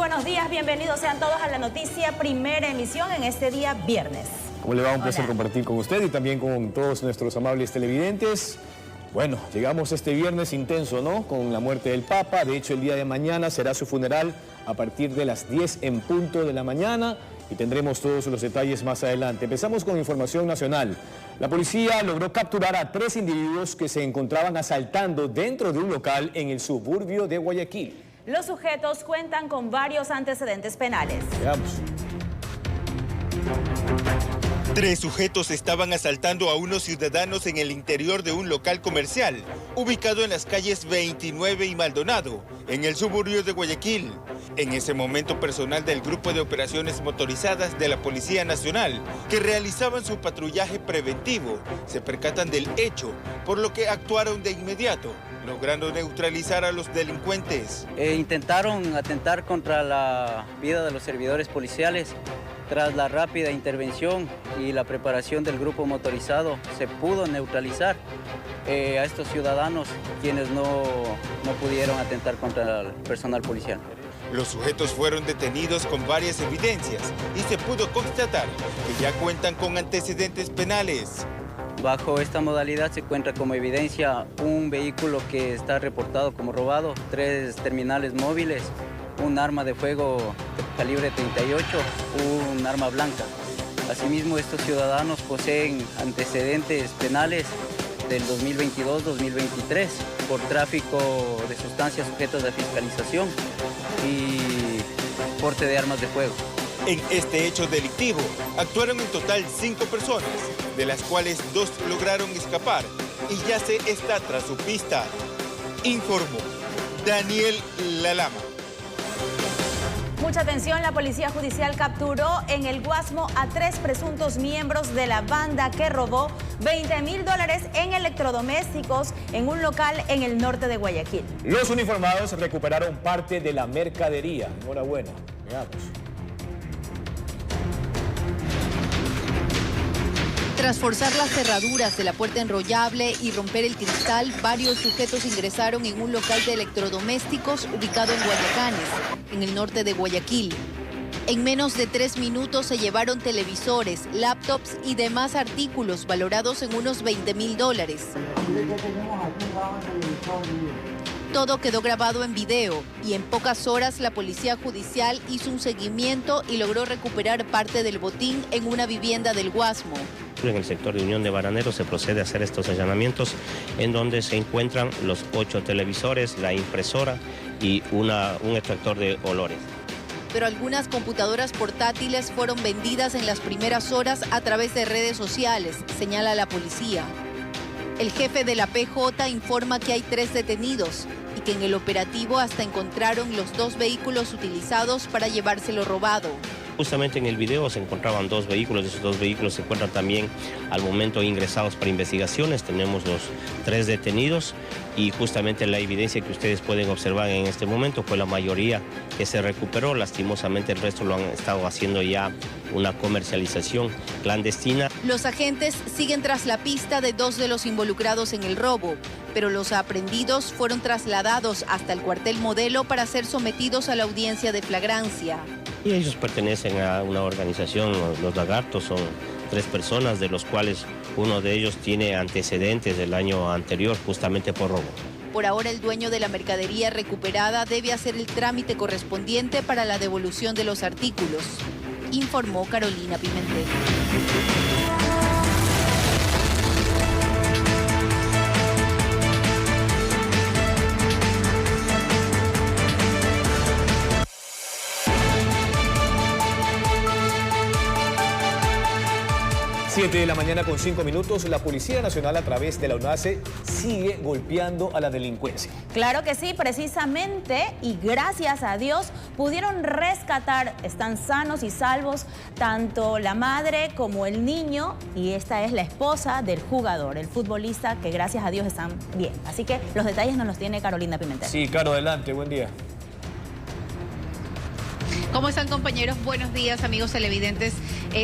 buenos días, bienvenidos sean todos a la noticia Primera Emisión en este día viernes. ¿Cómo le va? Un placer compartir con usted y también con todos nuestros amables televidentes. Bueno, llegamos este viernes intenso, ¿no? Con la muerte del Papa. De hecho, el día de mañana será su funeral a partir de las 10 en punto de la mañana y tendremos todos los detalles más adelante. Empezamos con información nacional. La policía logró capturar a 3 individuos que se encontraban asaltando dentro de un local en el suburbio de Guayaquil. Los sujetos cuentan con varios antecedentes penales. Veamos. 3 sujetos estaban asaltando a unos ciudadanos en el interior de un local comercial, ubicado en las calles 29 y Maldonado, en el suburbio de Guayaquil. En ese momento, personal del Grupo de Operaciones Motorizadas de la Policía Nacional, que realizaban su patrullaje preventivo, se percatan del hecho, por lo que actuaron de inmediato, logrando neutralizar a los delincuentes. Intentaron atentar contra la vida de los servidores policiales. Tras la rápida intervención y la preparación del grupo motorizado, se pudo neutralizar a estos ciudadanos quienes no pudieron atentar contra el personal policial. Los sujetos fueron detenidos con varias evidencias y se pudo constatar que ya cuentan con antecedentes penales. Bajo esta modalidad se encuentra como evidencia un vehículo que está reportado como robado, 3 terminales móviles, un arma de fuego calibre 38, un arma blanca. Asimismo, estos ciudadanos poseen antecedentes penales del 2022-2023 por tráfico de sustancias sujetas a fiscalización y porte de armas de fuego. En este hecho delictivo actuaron en total 5 personas, de las cuales 2 lograron escapar y ya se está tras su pista, informó Daniel Lalama. Mucha atención, la Policía Judicial capturó en el Guasmo a 3 presuntos miembros de la banda que robó $20.000 en electrodomésticos en un local en el norte de Guayaquil. Los uniformados recuperaron parte de la mercadería. Enhorabuena. Veamos. Tras forzar las cerraduras de la puerta enrollable y romper el cristal, varios sujetos ingresaron en un local de electrodomésticos ubicado en Guayacanes, en el norte de Guayaquil. En menos de 3 minutos se llevaron televisores, laptops y demás artículos valorados en unos $20.000. Todo quedó grabado en video y en pocas horas la Policía Judicial hizo un seguimiento y logró recuperar parte del botín en una vivienda del Guasmo. En el sector de Unión de Bananeros se procede a hacer estos allanamientos en donde se encuentran los 8 televisores, la impresora y un extractor de olores. Pero algunas computadoras portátiles fueron vendidas en las primeras horas a través de redes sociales, señala la policía. El jefe de la PJ informa que hay 3 detenidos y que en el operativo hasta encontraron los 2 vehículos utilizados para llevarse lo robado. Justamente en el video se encontraban 2 vehículos, esos 2 vehículos se encuentran también al momento ingresados para investigaciones. Tenemos los 3 detenidos y justamente la evidencia que ustedes pueden observar en este momento fue la mayoría que se recuperó. Lastimosamente el resto lo han estado haciendo ya una comercialización clandestina. Los agentes siguen tras la pista de 2 de los involucrados en el robo, pero los aprehendidos fueron trasladados hasta el cuartel Modelo para ser sometidos a la audiencia de flagrancia. Y ellos pertenecen a una organización, los Lagartos, son 3 personas, de los cuales uno de ellos tiene antecedentes del año anterior justamente por robo. Por ahora el dueño de la mercadería recuperada debe hacer el trámite correspondiente para la devolución de los artículos, informó Carolina Pimentel. 7 de la mañana con 5 minutos, la Policía Nacional a través de la UNACE sigue golpeando a la delincuencia. Claro que sí, precisamente, y gracias a Dios pudieron rescatar, están sanos y salvos, tanto la madre como el niño, y esta es la esposa del jugador, el futbolista, que gracias a Dios están bien. Así que los detalles nos los tiene Carolina Pimentel. Sí, Caro, adelante, buen día. ¿Cómo están, compañeros? Buenos días, amigos televidentes.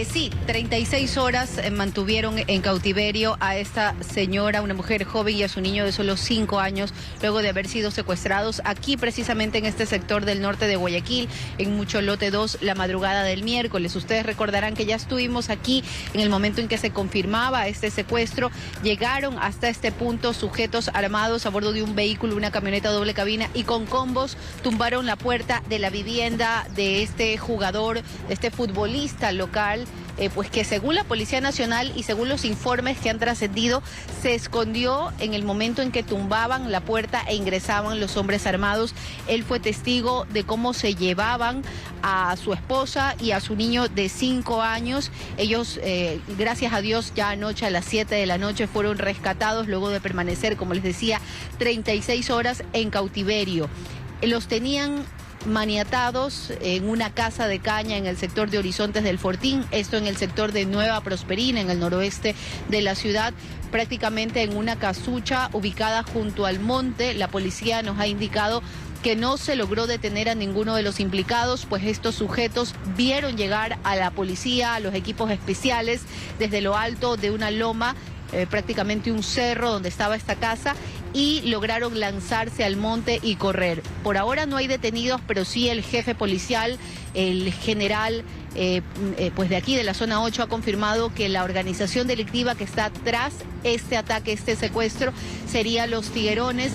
Sí, 36 horas mantuvieron en cautiverio a esta señora, una mujer joven, y a su niño de solo 5 años, luego de haber sido secuestrados aquí precisamente en este sector del norte de Guayaquil, en Mucholote 2, la madrugada del miércoles. Ustedes recordarán que ya estuvimos aquí en el momento en que se confirmaba este secuestro. Llegaron hasta este punto sujetos armados a bordo de un vehículo, una camioneta doble cabina, y con combos tumbaron la puerta de la vivienda de este jugador, de este futbolista local, pues que según la Policía Nacional y según los informes que han trascendido, se escondió en el momento en que tumbaban la puerta e ingresaban los hombres armados. Él fue testigo de cómo se llevaban a su esposa y a su niño de 5 años. Ellos, gracias a Dios, ya anoche a las 7 de la noche fueron rescatados luego de permanecer, como les decía, 36 horas en cautiverio. Los tenían maniatados en una casa de caña en el sector de Horizontes del Fortín, esto en el sector de Nueva Prosperina, en el noroeste de la ciudad, prácticamente en una casucha ubicada junto al monte. La policía nos ha indicado que no se logró detener a ninguno de los implicados, pues estos sujetos vieron llegar a la policía, a los equipos especiales, desde lo alto de una loma, prácticamente un cerro donde estaba esta casa, y lograron lanzarse al monte y correr. Por ahora no hay detenidos, pero sí el jefe policial, el general, pues de aquí de la zona 8, ha confirmado que la organización delictiva que está tras este ataque, este secuestro, sería Los Tiguerones,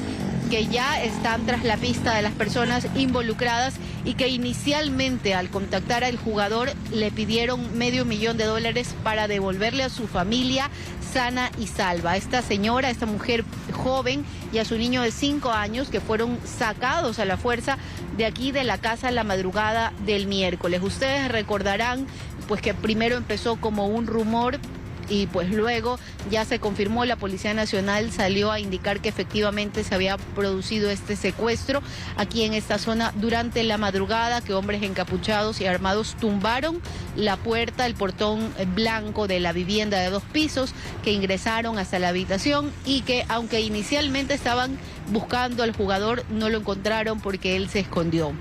que ya están tras la pista de las personas involucradas y que inicialmente, al contactar al jugador, le pidieron $500,000 para devolverle a su familia sana y salva. Esta señora, esta mujer joven, y a su niño de 5 años, que fueron sacados a la fuerza de aquí de la casa la madrugada del miércoles. Ustedes recordarán pues que primero empezó como un rumor y pues luego ya se confirmó. La Policía Nacional salió a indicar que efectivamente se había producido este secuestro aquí en esta zona durante la madrugada, que hombres encapuchados y armados tumbaron la puerta, el portón blanco de la vivienda de 2 pisos, que ingresaron hasta la habitación y que, aunque inicialmente estaban buscando al jugador, no lo encontraron porque él se escondió.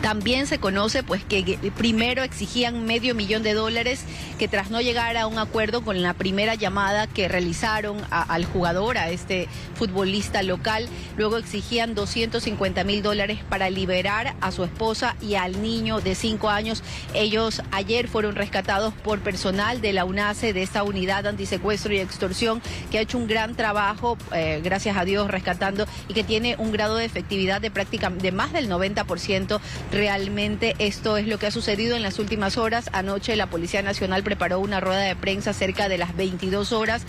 También se conoce pues que primero exigían $500,000, que tras no llegar a un acuerdo con la primera llamada que realizaron al jugador, a este futbolista local, luego exigían $250,000 para liberar a su esposa y al niño de 5 años. Ellos ayer fueron rescatados por personal de la UNACE, de esta unidad antisecuestro y extorsión, que ha hecho un gran trabajo, gracias a Dios, rescatando, y que tiene un grado de efectividad de más del 90%. Realmente esto es lo que ha sucedido en las últimas horas. Anoche la Policía Nacional preparó una rueda de prensa cerca de las 22 horas,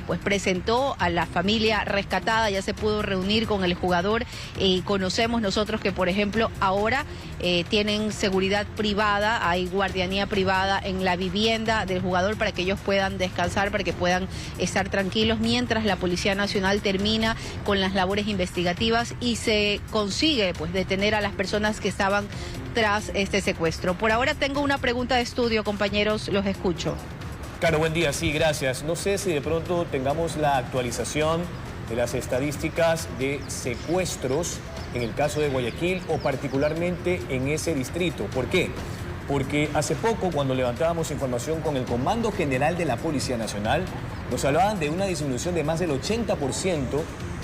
pues presentó a la familia rescatada, ya se pudo reunir con el jugador, y conocemos nosotros que, por ejemplo, ahora tienen seguridad privada, hay guardianía privada en la vivienda del jugador para que ellos puedan descansar, para que puedan estar tranquilos, mientras la Policía Nacional termina con las labores investigativas y se consigue pues detener a las personas que estaban tras este secuestro. Por ahora tengo una pregunta de estudio, compañeros, los escucho. Claro, buen día, sí, gracias. No sé si de pronto tengamos la actualización de las estadísticas de secuestros en el caso de Guayaquil o particularmente en ese distrito. ¿Por qué? Porque hace poco, cuando levantábamos información con el Comando General de la Policía Nacional, nos hablaban de una disminución de más del 80%,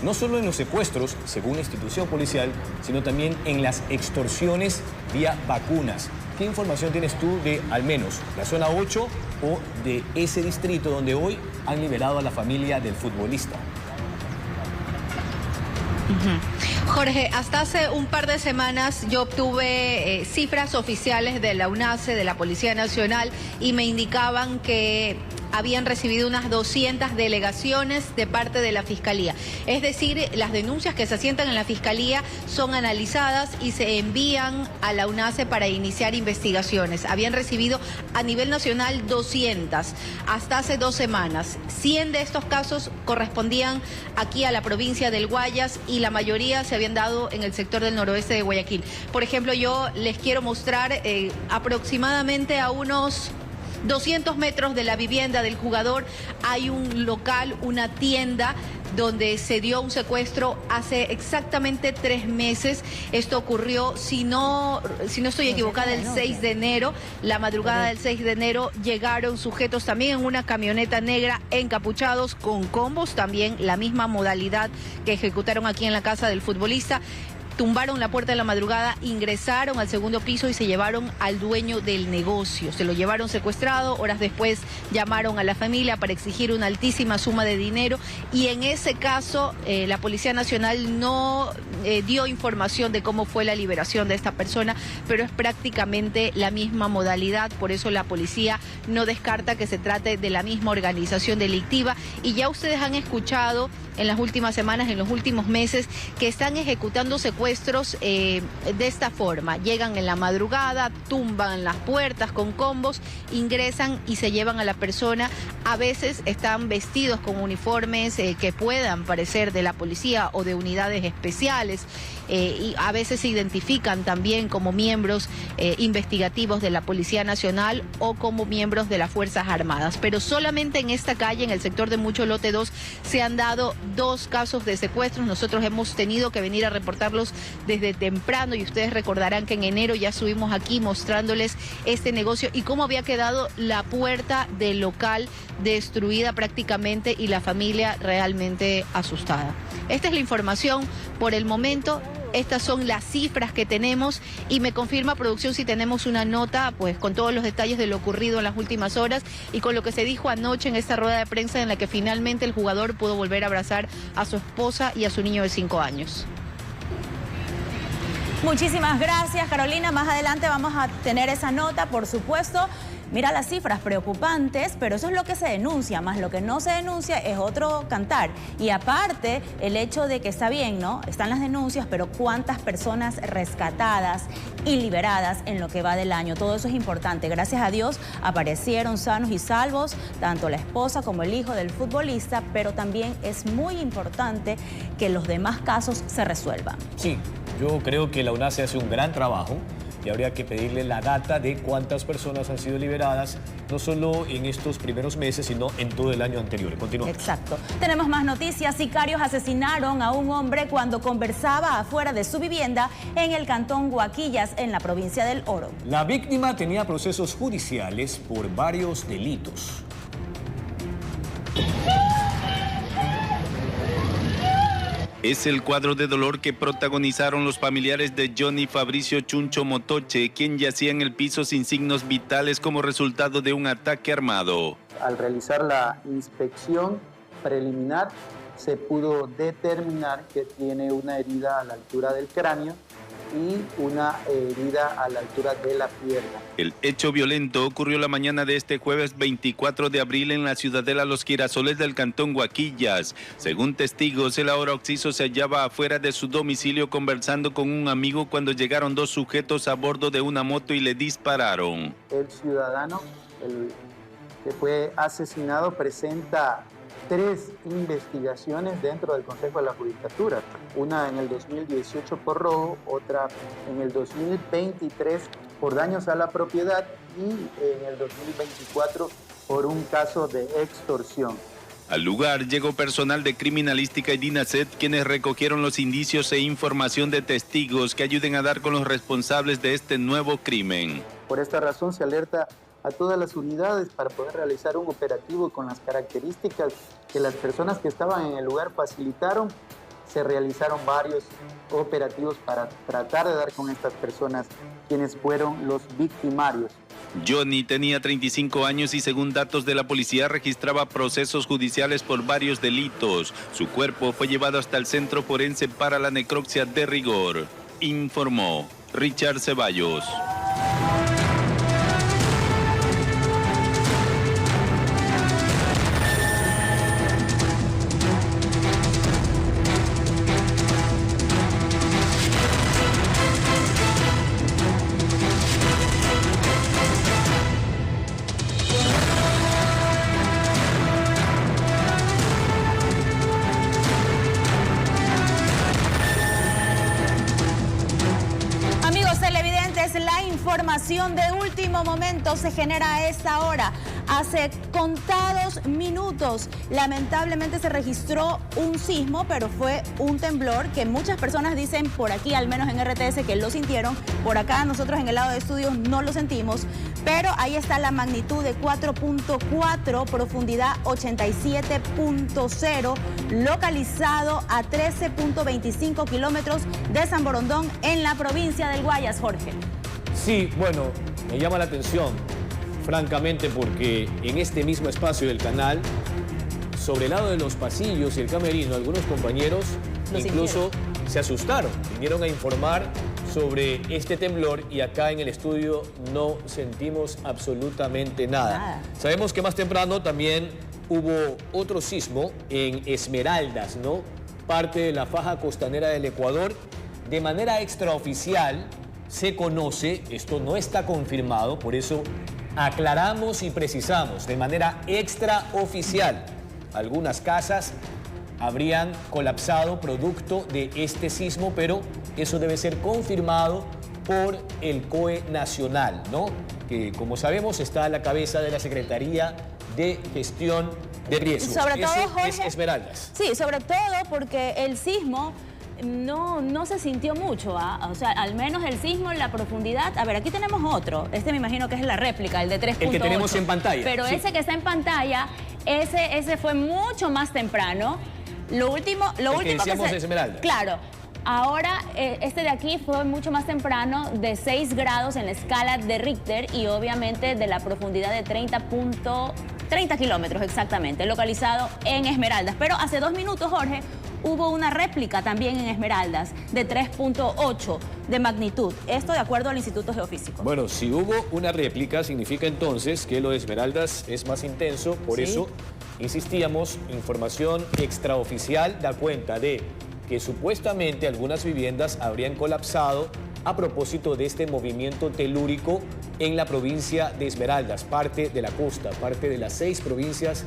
no solo en los secuestros, según la institución policial, sino también en las extorsiones vía vacunas. ¿Qué información tienes tú de, al menos, la zona 8 o de ese distrito donde hoy han liberado a la familia del futbolista? Jorge, hasta hace un par de semanas yo obtuve cifras oficiales de la UNACE, de la Policía Nacional, y me indicaban que habían recibido unas 200 delegaciones de parte de la Fiscalía. Es decir, las denuncias que se asientan en la Fiscalía son analizadas y se envían a la UNACE para iniciar investigaciones. Habían recibido a nivel nacional 200 hasta hace 2 semanas. 100 de estos casos correspondían aquí a la provincia del Guayas y la mayoría se habían dado en el sector del noroeste de Guayaquil. Por ejemplo, yo les quiero mostrar aproximadamente a unos 200 metros de la vivienda del jugador hay un local, una tienda donde se dio un secuestro hace exactamente 3 meses. Esto ocurrió, si no estoy equivocada, el 6 de enero. La madrugada del 6 de enero llegaron sujetos también en una camioneta negra, encapuchados con combos, también la misma modalidad que ejecutaron aquí en la casa del futbolista. Tumbaron la puerta de la madrugada, ingresaron al segundo piso y se llevaron al dueño del negocio. Se lo llevaron secuestrado, horas después llamaron a la familia para exigir una altísima suma de dinero y en ese caso la Policía Nacional no dio información de cómo fue la liberación de esta persona, pero es prácticamente la misma modalidad, por eso la policía no descarta que se trate de la misma organización delictiva y ya ustedes han escuchado en las últimas semanas, en los últimos meses, que están ejecutando secuestros de esta forma. Llegan en la madrugada, tumban las puertas con combos, ingresan y se llevan a la persona. A veces están vestidos con uniformes que puedan parecer de la policía o de unidades especiales. Y a veces se identifican también como miembros investigativos de la Policía Nacional o como miembros de las Fuerzas Armadas. Pero solamente en esta calle, en el sector de Mucho Lote 2, se han dado 2 casos de secuestros. Nosotros hemos tenido que venir a reportarlos desde temprano y ustedes recordarán que en enero ya estuvimos aquí mostrándoles este negocio y cómo había quedado la puerta del local destruida prácticamente y la familia realmente asustada. Esta es la información por el momento. Estas son las cifras que tenemos y me confirma producción si tenemos una nota pues con todos los detalles de lo ocurrido en las últimas horas y con lo que se dijo anoche en esta rueda de prensa en la que finalmente el jugador pudo volver a abrazar a su esposa y a su niño de 5 años. Muchísimas gracias, Carolina. Más adelante vamos a tener esa nota, por supuesto. Mira las cifras preocupantes, pero eso es lo que se denuncia, más lo que no se denuncia es otro cantar. Y aparte, el hecho de que está bien, ¿no? Están las denuncias, pero cuántas personas rescatadas y liberadas en lo que va del año. Todo eso es importante. Gracias a Dios aparecieron sanos y salvos, tanto la esposa como el hijo del futbolista, pero también es muy importante que los demás casos se resuelvan. Sí, yo creo que la UNACE hace un gran trabajo. Y habría que pedirle la data de cuántas personas han sido liberadas, no solo en estos primeros meses, sino en todo el año anterior. Continuamos. Exacto. Tenemos más noticias. Sicarios asesinaron a un hombre cuando conversaba afuera de su vivienda en el cantón Huaquillas, en la provincia del Oro. La víctima tenía procesos judiciales por varios delitos. Es el cuadro de dolor que protagonizaron los familiares de Johnny Fabricio Chuncho Motoche, quien yacía en el piso sin signos vitales como resultado de un ataque armado. Al realizar la inspección preliminar, se pudo determinar que tiene una herida a la altura del cráneo y una herida a la altura de la pierna. El hecho violento ocurrió la mañana de este jueves 24 de abril en la ciudadela Los Girasoles del cantón Huaquillas. Según testigos, el ahora occiso se hallaba afuera de su domicilio conversando con un amigo cuando llegaron 2 sujetos a bordo de una moto y le dispararon. El ciudadano que fue asesinado presenta 3 investigaciones dentro del Consejo de la Judicatura, una en el 2018 por robo, otra en el 2023 por daños a la propiedad y en el 2024 por un caso de extorsión. Al lugar llegó personal de criminalística y DINASET, quienes recogieron los indicios e información de testigos que ayuden a dar con los responsables de este nuevo crimen. Por esta razón se alerta a todas las unidades para poder realizar un operativo con las características que las personas que estaban en el lugar facilitaron. Se realizaron varios operativos para tratar de dar con estas personas quienes fueron los victimarios. Johnny tenía 35 años y según datos de la policía registraba procesos judiciales por varios delitos. Su cuerpo fue llevado hasta el centro forense para la necropsia de rigor, informó Richard Ceballos. Amigos televidentes, la información de último momento se genera a esta hora. Hace contados minutos, lamentablemente se registró un sismo, pero fue un temblor que muchas personas dicen por aquí, al menos en RTS, que lo sintieron. Por acá nosotros en el lado de estudios no lo sentimos, pero ahí está la magnitud de 4.4, profundidad 87.0, localizado a 13.25 kilómetros de San Borondón en la provincia del Guayas, Jorge. Sí, bueno, me llama la atención, francamente, porque en este mismo espacio del canal, sobre el lado de los pasillos y el camerino, algunos compañeros incluso se asustaron, vinieron a informar sobre este temblor y acá en el estudio no sentimos absolutamente nada. Sabemos que más temprano también hubo otro sismo en Esmeraldas, ¿no? Parte de la faja costanera del Ecuador. De manera extraoficial se conoce, esto no está confirmado, por eso aclaramos y precisamos, de manera extraoficial, algunas casas habrían colapsado producto de este sismo, pero eso debe ser confirmado por el COE Nacional, ¿no? Que, como sabemos, está a la cabeza de la Secretaría de Gestión de Riesgos. Sobre todo, Jorge, es Esmeraldas. Sí, sobre todo porque el sismo no se sintió mucho, ¿ah? O sea, al menos el sismo, la profundidad. A ver, aquí tenemos otro. Este me imagino que es la réplica, el de 3.8. El que tenemos en pantalla. Pero sí, ese que está en pantalla, ese fue mucho más temprano. Lo último que decíamos Esmeralda. Claro. Ahora, este de aquí fue mucho más temprano, de 6 grados en la escala de Richter y obviamente de la profundidad de 30 kilómetros exactamente, localizado en Esmeraldas. Pero hace 2 minutos, Jorge, hubo una réplica también en Esmeraldas de 3.8 de magnitud. Esto de acuerdo al Instituto Geofísico. Bueno, si hubo una réplica, significa entonces que lo de Esmeraldas es más intenso. Por eso, insistíamos, información extraoficial da cuenta de que supuestamente algunas viviendas habrían colapsado a propósito de este movimiento telúrico en la provincia de Esmeraldas, parte de la costa, parte de las 6 provincias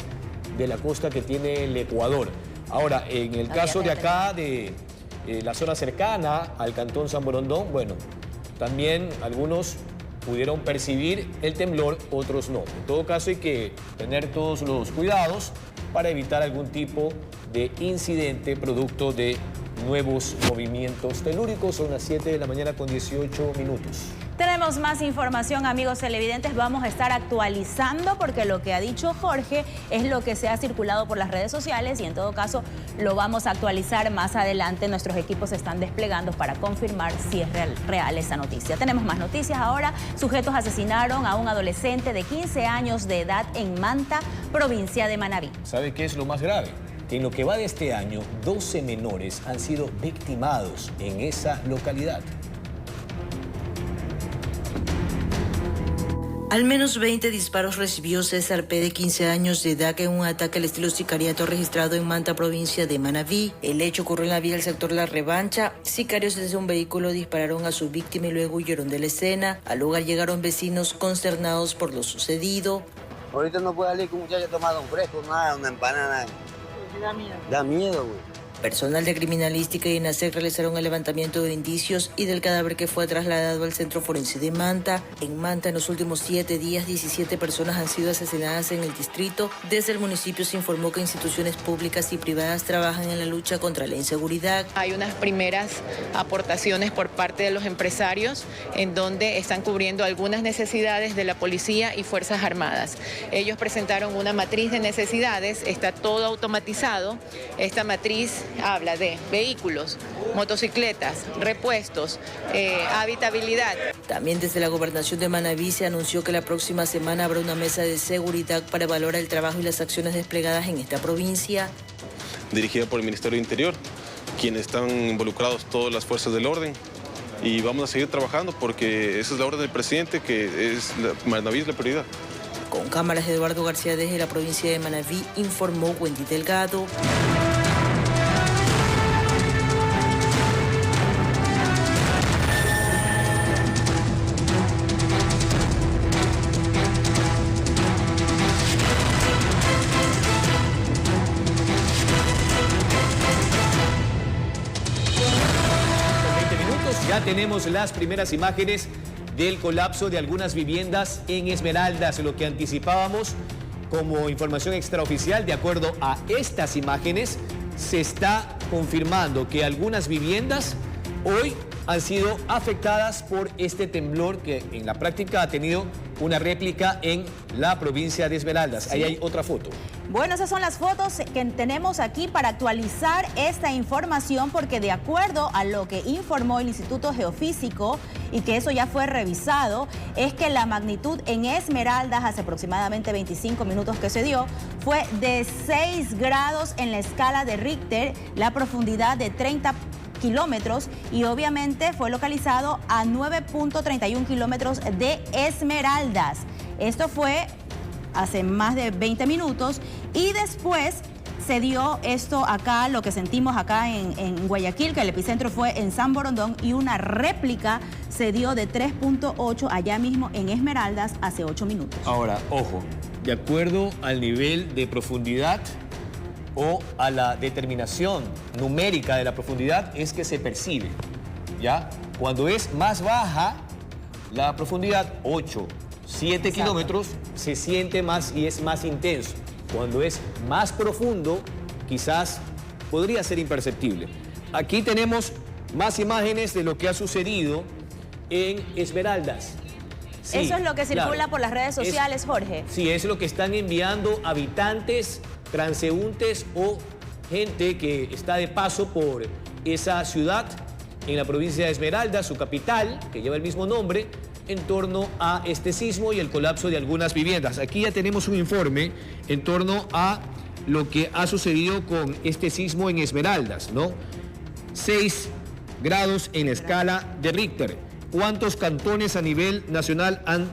de la costa que tiene el Ecuador. Ahora, en el caso de acá, de la zona cercana al cantón San Borondón, bueno, también algunos pudieron percibir el temblor, otros no. En todo caso, hay que tener todos los cuidados para evitar algún tipo de incidente producto de nuevos movimientos telúricos. Son las 7 de la mañana con 18 minutos. Tenemos más información, amigos televidentes. Vamos a estar actualizando porque lo que ha dicho Jorge es lo que se ha circulado por las redes sociales y en todo caso lo vamos a actualizar más adelante. Nuestros equipos se están desplegando para confirmar si es real esa noticia. Tenemos más noticias ahora. Sujetos asesinaron a un adolescente de 15 años de edad en Manta, provincia de Manabí. ¿Sabe qué es lo más grave? Que en lo que va de este año, 12 menores han sido victimados en esa localidad. Al menos 20 disparos recibió César P., de 15 años de edad, en un ataque al estilo sicariato registrado en Manta, provincia de Manabí. El hecho ocurrió en la vía del sector La Revancha. Sicarios desde un vehículo dispararon a su víctima y luego huyeron de la escena. Al lugar llegaron vecinos consternados por lo sucedido. Ahorita no puede salir con un muchacho tomado un fresco, nada, una empanada. Da miedo. Da miedo, güey. Personal de criminalística y INASEC realizaron el levantamiento de indicios y del cadáver que fue trasladado al centro forense de Manta. En Manta, en los últimos 7 días, 17 personas han sido asesinadas en el distrito. Desde el municipio se informó que instituciones públicas y privadas trabajan en la lucha contra la inseguridad. Hay unas primeras aportaciones por parte de los empresarios en donde están cubriendo algunas necesidades de la policía y Fuerzas Armadas. Ellos presentaron una matriz de necesidades, está todo automatizado. Esta matriz habla de vehículos, motocicletas, repuestos, habitabilidad. También desde la gobernación de Manabí se anunció que la próxima semana habrá una mesa de seguridad para evaluar el trabajo y las acciones desplegadas en esta provincia. Dirigida por el Ministerio del Interior, quienes están involucrados todas las fuerzas del orden. Y vamos a seguir trabajando porque esa es la orden del presidente, que Manabí es la prioridad. Con cámaras de Eduardo García desde la provincia de Manabí, informó Wendy Delgado. Ya tenemos las primeras imágenes del colapso de algunas viviendas en Esmeraldas, lo que anticipábamos como información extraoficial. De acuerdo a estas imágenes, se está confirmando que algunas viviendas hoy han sido afectadas por este temblor que en la práctica ha tenido una réplica en la provincia de Esmeraldas. Ahí hay otra foto. Bueno, esas son las fotos que tenemos aquí para actualizar esta información, porque de acuerdo a lo que informó el Instituto Geofísico, y que eso ya fue revisado, es que la magnitud en Esmeraldas, hace aproximadamente 25 minutos que se dio, fue de 6 grados en la escala de Richter, la profundidad de 30 kilómetros, y obviamente fue localizado a 9.31 kilómetros de Esmeraldas. Esto fue hace más de 20 minutos y después se dio esto acá, lo que sentimos acá en Guayaquil, que el epicentro fue en San Borondón, y una réplica se dio de 3.8 allá mismo en Esmeraldas hace 8 minutos. Ahora, ojo, de acuerdo al nivel de profundidad o a la determinación numérica de la profundidad es que se percibe, ¿ya? Cuando es más baja la profundidad, 8, 7 kilómetros, se siente más y es más intenso. Cuando es más profundo, quizás podría ser imperceptible. Aquí tenemos más imágenes de lo que ha sucedido en Esmeraldas. Sí, eso es lo que circula, claro, por las redes sociales, Jorge. Sí, es lo que están enviando habitantes, transeúntes o gente que está de paso por esa ciudad en la provincia de Esmeraldas, su capital, que lleva el mismo nombre, en torno a este sismo y el colapso de algunas viviendas. Aquí ya tenemos un informe en torno a lo que ha sucedido con este sismo en Esmeraldas, ¿no? 6 grados en la escala de Richter. ¿Cuántos cantones a nivel nacional han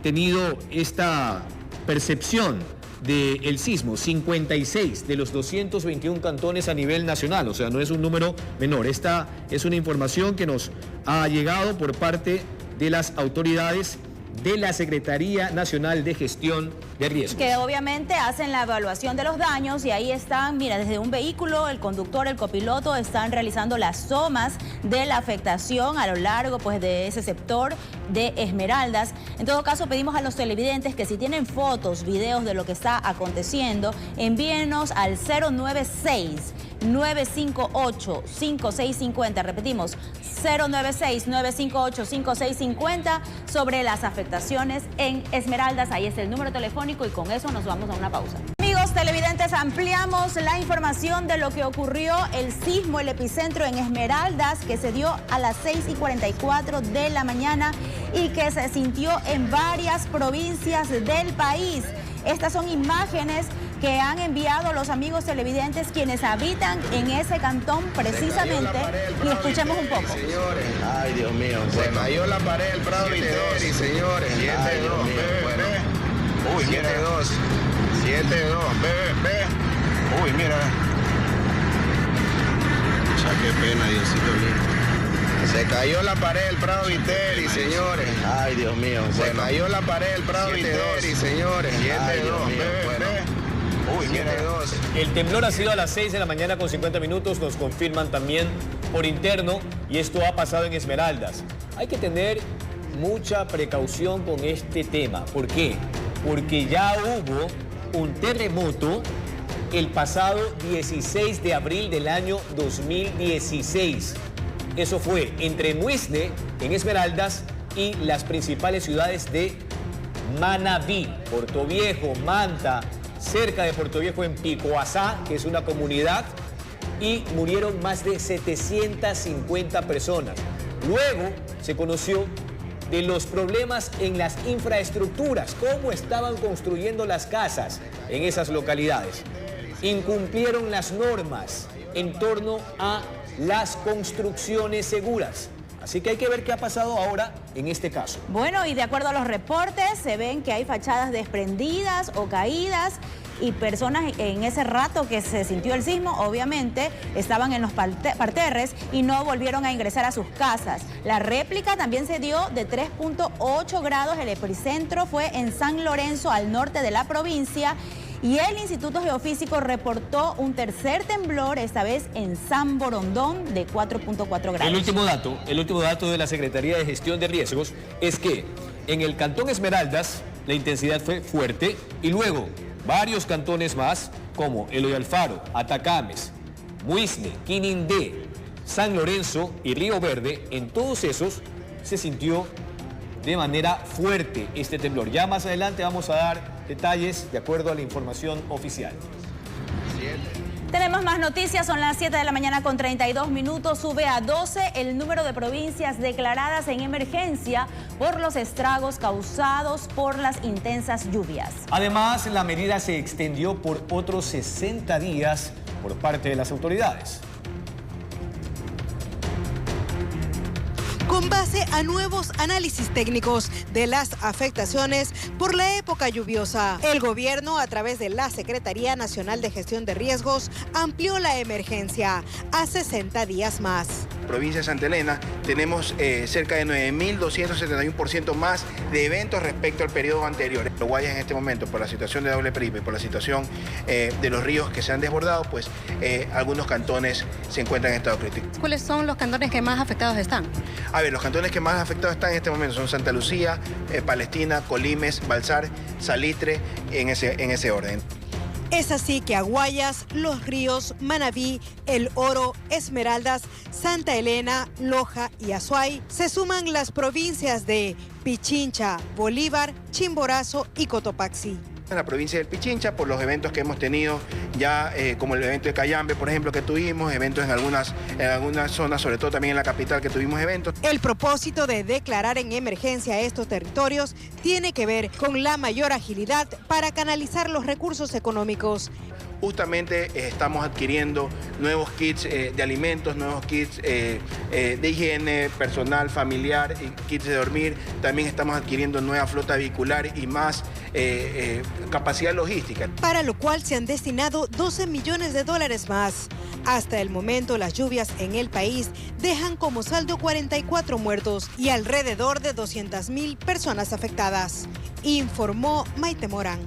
tenido esta percepción del sismo? 56 de los 221 cantones a nivel nacional, o sea, no es un número menor. Esta es una información que nos ha llegado por parte de las autoridades de la Secretaría Nacional de Gestión de Riesgos. Que obviamente hacen la evaluación de los daños y ahí están, mira, desde un vehículo, el conductor, el copiloto están realizando las tomas de la afectación a lo largo, pues, de ese sector de Esmeraldas. En todo caso, pedimos a los televidentes que si tienen fotos, videos de lo que está aconteciendo, envíenos al 096-958-5650. Repetimos, 096-958-5650 sobre las afectaciones en Esmeraldas. Ahí está el número telefónico y con eso nos vamos a una pausa. Amigos televidentes, ampliamos la información de lo que ocurrió el sismo, el epicentro en Esmeraldas, que se dio a las 6:44 de la mañana y que se sintió en varias provincias del país. Estas son imágenes que han enviado los amigos televidentes quienes habitan en ese cantón precisamente, y escuchemos un poco. Señores, ay Dios mío, se cayó la pared del Prado Viteri, señores. 7-2, ve. Uy, mira, 2. 7-2, ve. Uy, mira. Ya qué pena, Diosito mío. Se cayó la pared del Prado Viteri, señores. Ay, Dios mío. Se cayó la pared del Prado Viteri, señores. 7-2, ve. Uy, mira, 2. El temblor ha sido a las 6 de la mañana con 50 minutos, nos confirman también por interno, y esto ha pasado en Esmeraldas. Hay que tener mucha precaución con este tema. ¿Por qué? Porque ya hubo un terremoto el pasado 16 de abril del año 2016. Eso fue entre Muisne, en Esmeraldas, y las principales ciudades de Manabí, Portoviejo, Manta, cerca de Portoviejo en Picoazá, que es una comunidad, y murieron más de 750 personas. Luego se conoció de los problemas en las infraestructuras, cómo estaban construyendo las casas en esas localidades. Incumplieron las normas en torno a las construcciones seguras. Así que hay que ver qué ha pasado ahora en este caso. Bueno, y de acuerdo a los reportes, se ven que hay fachadas desprendidas o caídas, y personas en ese rato que se sintió el sismo, obviamente, estaban en los parterres y no volvieron a ingresar a sus casas. La réplica también se dio de 3.8 grados. El epicentro fue en San Lorenzo, al norte de la provincia. Y el Instituto Geofísico reportó un tercer temblor, esta vez en San Borondón, de 4.4 grados. El último dato de la Secretaría de Gestión de Riesgos es que en el Cantón Esmeraldas la intensidad fue fuerte y luego varios cantones más como Eloy Alfaro, Atacames, Muisne, Quinindé, San Lorenzo y Río Verde, en todos esos se sintió de manera fuerte este temblor. Ya más adelante vamos a dar detalles de acuerdo a la información oficial. Tenemos más noticias, son las 7 de la mañana con 32 minutos. Sube a 12 el número de provincias declaradas en emergencia por los estragos causados por las intensas lluvias. Además, la medida se extendió por otros 60 días por parte de las autoridades. Con base a nuevos análisis técnicos de las afectaciones por la época lluviosa, el gobierno, a través de la Secretaría Nacional de Gestión de Riesgos, amplió la emergencia a 60 días más. Provincia de Santa Elena tenemos cerca de 9.271% más de eventos respecto al periodo anterior. Los Guayas en este momento, por la situación de doble peripe y por la situación de los ríos que se han desbordado, pues algunos cantones se encuentran en estado crítico. ¿Cuáles son los cantones que más afectados están? A ver, los cantones que más afectados están en este momento son Santa Lucía, Palestina, Colimes, Balsar, Salitre, en ese orden. Es así que a Guayas, Los Ríos, Manabí, El Oro, Esmeraldas, Santa Elena, Loja y Azuay se suman las provincias de Pichincha, Bolívar, Chimborazo y Cotopaxi. En la provincia del Pichincha, por los eventos que hemos tenido ya, como el evento de Cayambe, por ejemplo, que tuvimos, eventos en algunas zonas, sobre todo también en la capital que tuvimos eventos. El propósito de declarar en emergencia estos territorios tiene que ver con la mayor agilidad para canalizar los recursos económicos. Justamente estamos adquiriendo nuevos kits de alimentos, nuevos kits de higiene personal, familiar, y kits de dormir. También estamos adquiriendo nueva flota vehicular y más capacidad logística. Para lo cual se han destinado 12 millones de dólares más. Hasta el momento, las lluvias en el país dejan como saldo 44 muertos y alrededor de 200.000 personas afectadas, informó Maite Morán.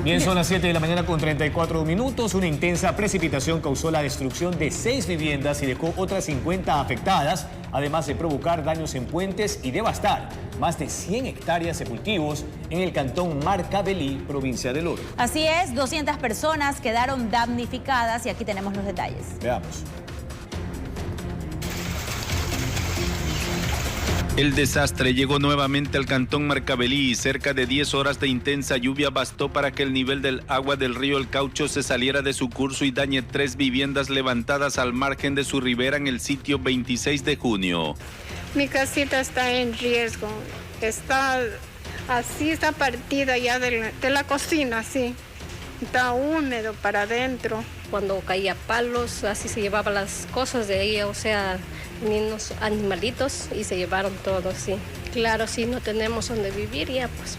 Bien, son las 7 de la mañana con 34 minutos. Una intensa precipitación causó la destrucción de 6 viviendas y dejó otras 50 afectadas, además de provocar daños en puentes y devastar más de 100 hectáreas de cultivos en el cantón Marcabelí, provincia del Oro. Así es, 200 personas quedaron damnificadas y aquí tenemos los detalles. Veamos. El desastre llegó nuevamente al cantón Marcabelí y cerca de 10 horas de intensa lluvia bastó para que el nivel del agua del río El Caucho se saliera de su curso y dañe 3 viviendas levantadas al margen de su ribera en el sitio 26 de junio. Mi casita está en riesgo, está partida ya de la cocina, así. Está húmedo para adentro. Cuando caía palos, así se llevaban las cosas de ella, o sea, niños, animalitos, y se llevaron todo, sí. Claro, si no tenemos donde vivir ya, pues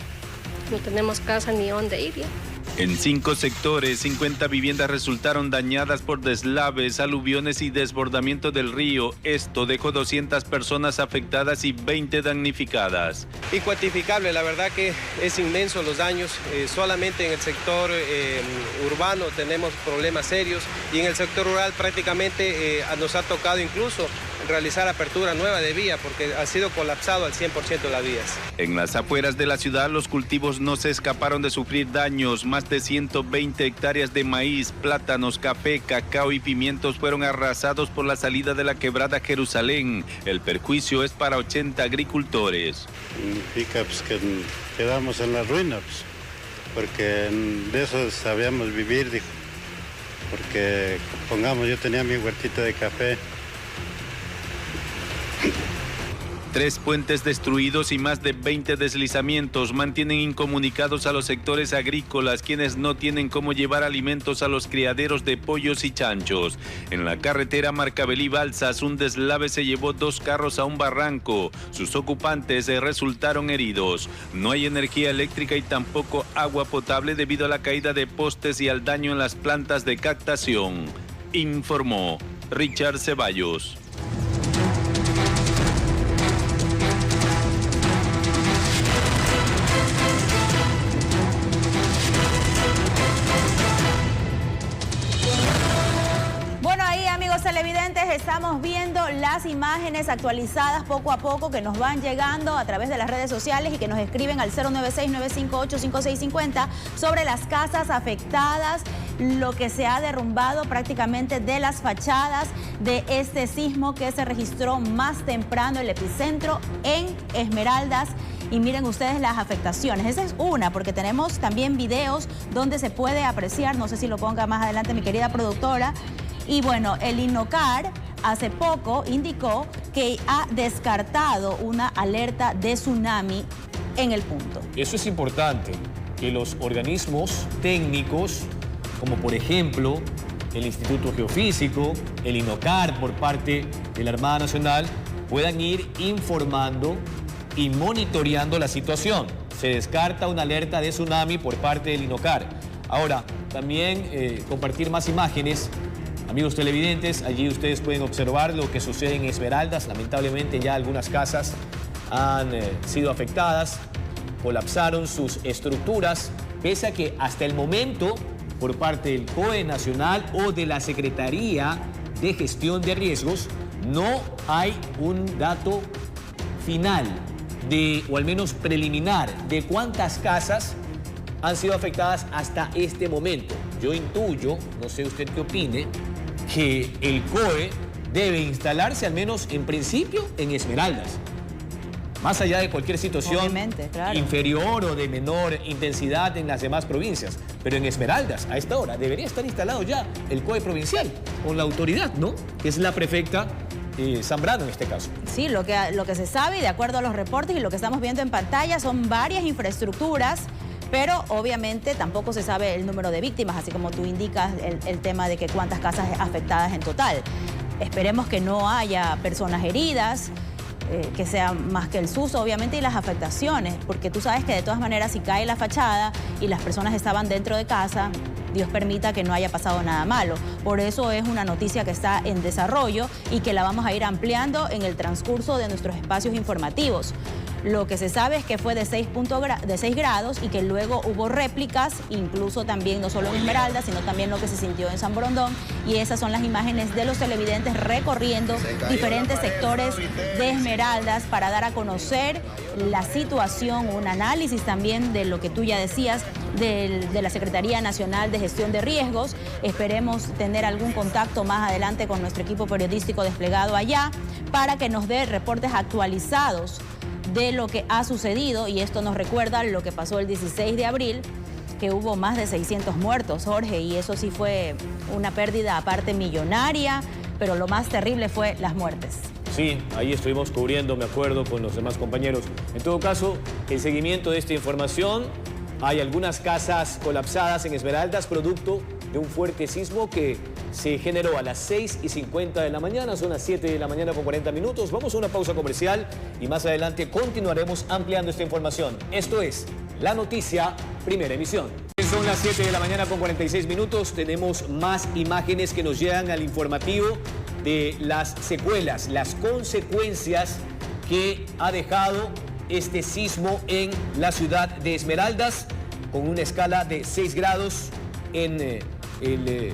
no tenemos casa ni dónde ir ya. En 5 sectores, 50 viviendas resultaron dañadas por deslaves, aluviones y desbordamiento del río. Esto dejó 200 personas afectadas y 20 damnificadas. Incuantificable, la verdad que es inmenso los daños. Solamente en el sector urbano tenemos problemas serios y en el sector rural prácticamente nos ha tocado incluso realizar apertura nueva de vía porque ha sido colapsado al 100% las vías. En las afueras de la ciudad los cultivos no se escaparon de sufrir daños. Más de 120 hectáreas de maíz, plátanos, café, cacao y pimientos fueron arrasados por la salida de la quebrada Jerusalén. El perjuicio es para 80 agricultores. Significa pues, que quedamos en la ruina, pues, porque de eso sabíamos vivir, dijo. Porque, pongamos, yo tenía mi huertita de café. 3 puentes destruidos y más de 20 deslizamientos mantienen incomunicados a los sectores agrícolas, quienes no tienen cómo llevar alimentos a los criaderos de pollos y chanchos. En la carretera Marcabelí-Balsas, un deslave se llevó 2 carros a un barranco. Sus ocupantes resultaron heridos. No hay energía eléctrica y tampoco agua potable debido a la caída de postes y al daño en las plantas de captación. Informó Richard Ceballos. estamos viendo las imágenes actualizadas poco a poco que nos van llegando a través de las redes sociales y que nos escriben al 096-958-5650 sobre las casas afectadas, lo que se ha derrumbado prácticamente de las fachadas de este sismo que se registró más temprano, el epicentro en Esmeraldas. Y miren ustedes las afectaciones. Esa es una, porque tenemos también videos donde se puede apreciar, no sé si lo ponga más adelante mi querida productora. Y bueno, el INOCAR hace poco indicó que ha descartado una alerta de tsunami en el punto. Eso es importante, que los organismos técnicos, como por ejemplo el Instituto Geofísico, el INOCAR por parte de la Armada Nacional, puedan ir informando y monitoreando la situación. Se descarta una alerta de tsunami por parte del INOCAR. Ahora, también compartir más imágenes. Amigos televidentes, allí ustedes pueden observar lo que sucede en Esmeraldas. Lamentablemente ya algunas casas han sido afectadas, colapsaron sus estructuras, pese a que hasta el momento, por parte del COE Nacional o de la Secretaría de Gestión de Riesgos, no hay un dato final o al menos preliminar, de cuántas casas han sido afectadas hasta este momento. Yo intuyo, no sé usted qué opine, que el COE debe instalarse al menos en principio en Esmeraldas. Más allá de cualquier situación inferior o de menor intensidad en las demás provincias. Pero en Esmeraldas, a esta hora, debería estar instalado ya el COE provincial, con la autoridad, ¿no? Que es la prefecta Zambrano en este caso. Sí, lo que se sabe y de acuerdo a los reportes y lo que estamos viendo en pantalla son varias infraestructuras, pero obviamente tampoco se sabe el número de víctimas, así como tú indicas el tema de que cuántas casas afectadas en total. Esperemos que no haya personas heridas, que sea más que el susto, obviamente, y las afectaciones, porque tú sabes que de todas maneras si cae la fachada y las personas estaban dentro de casa, Dios permita que no haya pasado nada malo. Por eso es una noticia que está en desarrollo y que la vamos a ir ampliando en el transcurso de nuestros espacios informativos. Lo que se sabe es que fue de 6 grados y que luego hubo réplicas, incluso también no solo en Esmeraldas, sino también lo que se sintió en San Borondón. Y esas son las imágenes de los televidentes recorriendo diferentes sectores de Esmeraldas para dar a conocer la situación, un análisis también de lo que tú ya decías de la Secretaría Nacional de Gestión de Riesgos. Esperemos tener algún contacto más adelante con nuestro equipo periodístico desplegado allá para que nos dé reportes actualizados de lo que ha sucedido, y esto nos recuerda lo que pasó el 16 de abril, que hubo más de 600 muertos, Jorge, y eso sí fue una pérdida aparte millonaria, pero lo más terrible fue las muertes. Sí, ahí estuvimos cubriendo, me acuerdo, con los demás compañeros. En todo caso, el seguimiento de esta información, hay algunas casas colapsadas en Esmeraldas, producto de un fuerte sismo que se generó a las 6:50 de la mañana, son las 7 de la mañana con 40 minutos. Vamos a una pausa comercial y más adelante continuaremos ampliando esta información. Esto es La Noticia, primera emisión. Son las 7 de la mañana con 46 minutos. Tenemos más imágenes que nos llegan al informativo de las secuelas, las consecuencias que ha dejado este sismo en la ciudad de Esmeraldas, con una escala de 6 grados en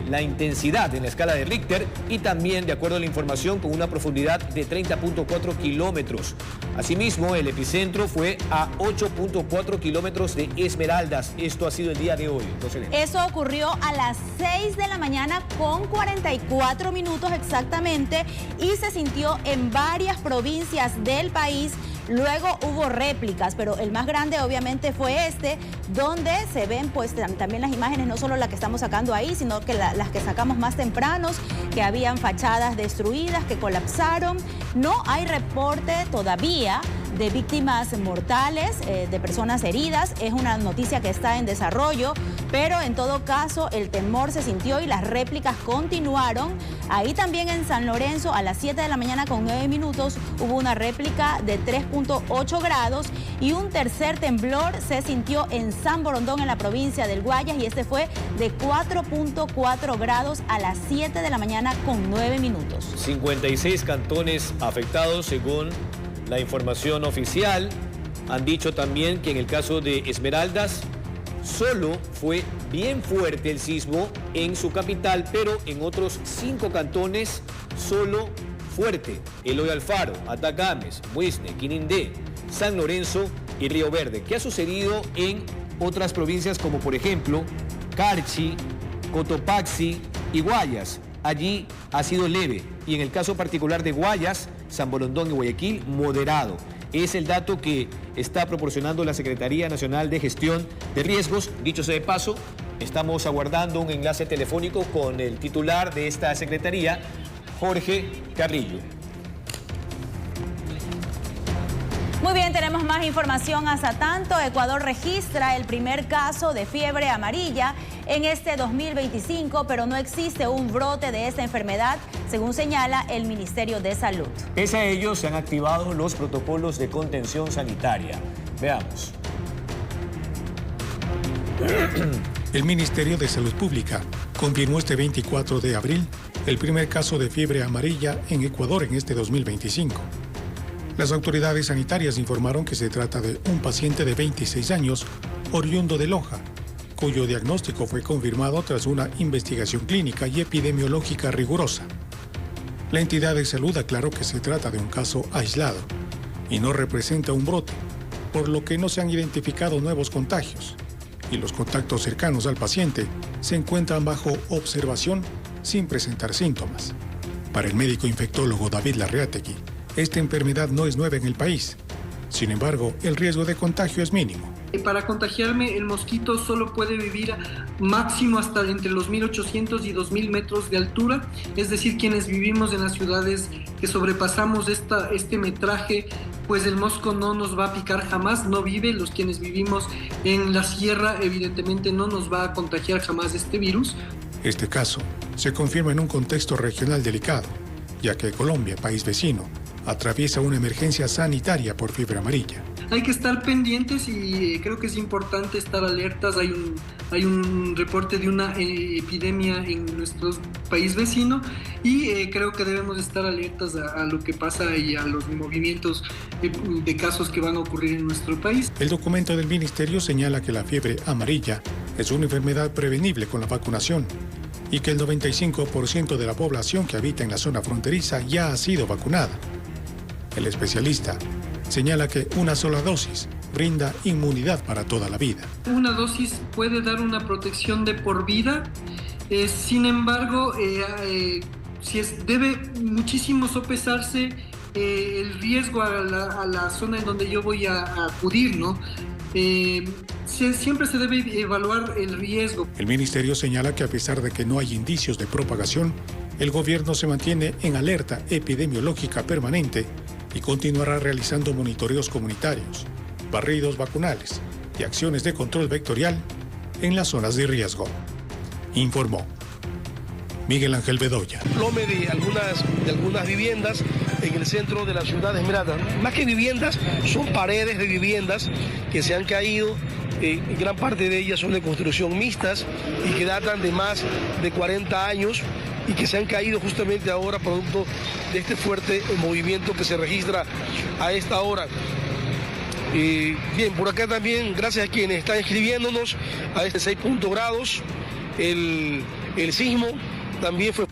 la intensidad en la escala de Richter, y también, de acuerdo a la información, con una profundidad de 30.4 kilómetros. Asimismo, el epicentro fue a 8.4 kilómetros de Esmeraldas. Esto ha sido el día de hoy. Eso ocurrió a las 6 de la mañana con 44 minutos exactamente y se sintió en varias provincias del país. Luego hubo réplicas, pero el más grande obviamente fue este, donde se ven pues también las imágenes, no solo las que estamos sacando ahí, sino que las que sacamos más tempranos, que habían fachadas destruidas, que colapsaron. No hay reporte todavía de víctimas mortales, de personas heridas. Es una noticia que está en desarrollo, pero en todo caso el temor se sintió y las réplicas continuaron. Ahí también en San Lorenzo, a las 7 de la mañana con 9 minutos, hubo una réplica de 3.8 grados y un tercer temblor se sintió en San Borondón, en la provincia del Guayas, y este fue de 4.4 grados a las 7 de la mañana con 9 minutos. 56 cantones afectados según la información oficial. Han dicho también que en el caso de Esmeraldas solo fue bien fuerte el sismo en su capital, pero en otros 5 cantones solo fuerte, Eloy Alfaro, Atacames, Muisne, Quinindé, San Lorenzo y Río Verde. ¿Qué ha sucedido en otras provincias como por ejemplo Carchi, Cotopaxi y Guayas? Allí ha sido leve y en el caso particular de Guayas, San Borondón y Guayaquil, moderado. Es el dato que está proporcionando la Secretaría Nacional de Gestión de Riesgos. Dicho sea de paso, estamos aguardando un enlace telefónico con el titular de esta secretaría, Jorge Carrillo. Muy bien, tenemos más información. Hasta tanto, Ecuador registra el primer caso de fiebre amarilla en este 2025, pero no existe un brote de esta enfermedad, según señala el Ministerio de Salud. Pese a ello, se han activado los protocolos de contención sanitaria. Veamos. El Ministerio de Salud Pública confirmó este 24 de abril el primer caso de fiebre amarilla en Ecuador en este 2025. Las autoridades sanitarias informaron que se trata de un paciente de 26 años, oriundo de Loja, cuyo diagnóstico fue confirmado tras una investigación clínica y epidemiológica rigurosa. La entidad de salud aclaró que se trata de un caso aislado y no representa un brote, por lo que no se han identificado nuevos contagios y los contactos cercanos al paciente se encuentran bajo observación sin presentar síntomas. Para el médico infectólogo David Larreategui, esta enfermedad no es nueva en el país. Sin embargo, el riesgo de contagio es mínimo. Para contagiarme, el mosquito solo puede vivir máximo hasta entre los 1.800 y 2.000 metros de altura. Es decir, quienes vivimos en las ciudades que sobrepasamos este metraje, pues el mosco no nos va a picar jamás, no vive. Los quienes vivimos en la sierra, evidentemente no nos va a contagiar jamás este virus. Este caso se confirma en un contexto regional delicado, ya que Colombia, país vecino, atraviesa una emergencia sanitaria por fiebre amarilla. Hay que estar pendientes y creo que es importante estar alertas. Hay un reporte de una epidemia en nuestro país vecino y creo que debemos estar alertas a lo que pasa y a los movimientos de casos que van a ocurrir en nuestro país. El documento del ministerio señala que la fiebre amarilla es una enfermedad prevenible con la vacunación y que el 95% de la población que habita en la zona fronteriza ya ha sido vacunada. El especialista señala que una sola dosis brinda inmunidad para toda la vida. Una dosis puede dar una protección de por vida, sin embargo, debe muchísimo sopesarse el riesgo a la zona en donde yo voy a acudir, ¿no? Siempre se debe evaluar el riesgo. El ministerio señala que a pesar de que no hay indicios de propagación, el gobierno se mantiene en alerta epidemiológica permanente y continuará realizando monitoreos comunitarios, barridos vacunales y acciones de control vectorial en las zonas de riesgo. Informó Miguel Ángel Bedoya. Plome de algunas viviendas en el centro de la ciudad de Esmeralda. Más que viviendas, son paredes de viviendas que se han caído. Gran parte de ellas son de construcción mixtas y que datan de más de 40 años y que se han caído justamente ahora producto de este fuerte movimiento que se registra a esta hora. Bien, por acá también, gracias a quienes están escribiéndonos, a este 6 grados, el sismo también fue...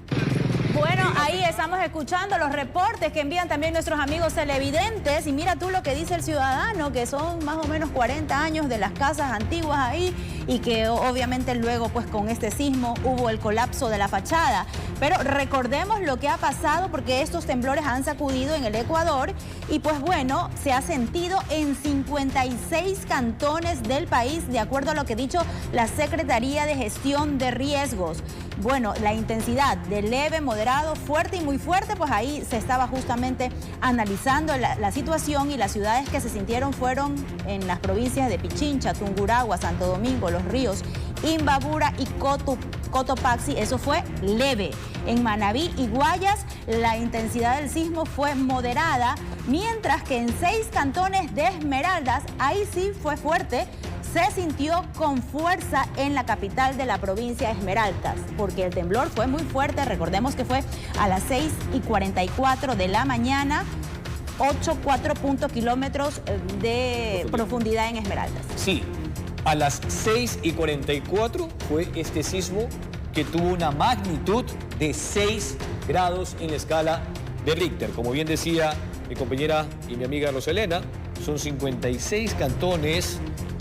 Bueno, ahí estamos escuchando los reportes que envían también nuestros amigos televidentes y mira tú lo que dice el ciudadano, que son más o menos 40 años de las casas antiguas ahí y que obviamente luego pues con este sismo hubo el colapso de la fachada. Pero recordemos lo que ha pasado porque estos temblores han sacudido en el Ecuador y pues bueno, se ha sentido en 56 cantones del país de acuerdo a lo que ha dicho la Secretaría de Gestión de Riesgos. Bueno, la intensidad de leve, moderado, fuerte y muy fuerte, pues ahí se estaba justamente analizando la situación y las ciudades que se sintieron fueron en las provincias de Pichincha, Tungurahua, Santo Domingo, Los Ríos, Imbabura y Cotopaxi. Eso fue leve. En Manabí y Guayas la intensidad del sismo fue moderada, mientras que en 6 cantones de Esmeraldas, ahí sí fue fuerte, se sintió con fuerza en la capital de la provincia Esmeraldas, porque el temblor fue muy fuerte. Recordemos que fue a las 6:44 de la mañana, 8,4 kilómetros de profundidad en Esmeraldas. Sí, a las 6:44 fue este sismo que tuvo una magnitud de 6 grados en la escala de Richter. Como bien decía mi compañera y mi amiga Roselena, son 56 cantones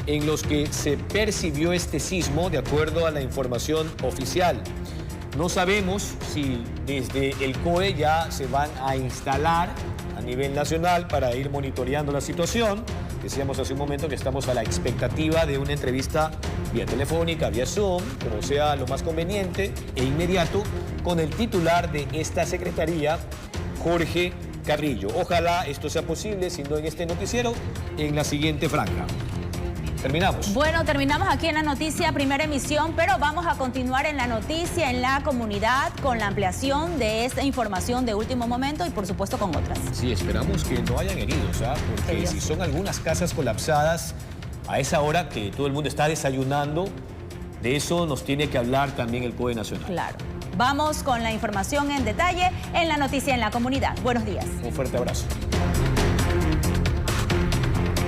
en los que se percibió este sismo, de acuerdo a la información oficial. No sabemos si desde el COE ya se van a instalar a nivel nacional para ir monitoreando la situación. Decíamos hace un momento que estamos a la expectativa de una entrevista vía telefónica, vía Zoom, como sea lo más conveniente e inmediato, con el titular de esta secretaría, Jorge Carrillo. Ojalá esto sea posible, si no en este noticiero, en la siguiente franja. Terminamos. Bueno, terminamos aquí en la noticia primera emisión, pero vamos a continuar en la noticia, en la comunidad, con la ampliación de esta información de último momento y por supuesto con otras. Sí, esperamos que no hayan heridos, porque si son algunas casas colapsadas a esa hora que todo el mundo está desayunando, de eso nos tiene que hablar también el COE Nacional. Claro. Vamos con la información en detalle en la noticia en la comunidad. Buenos días. Un fuerte abrazo.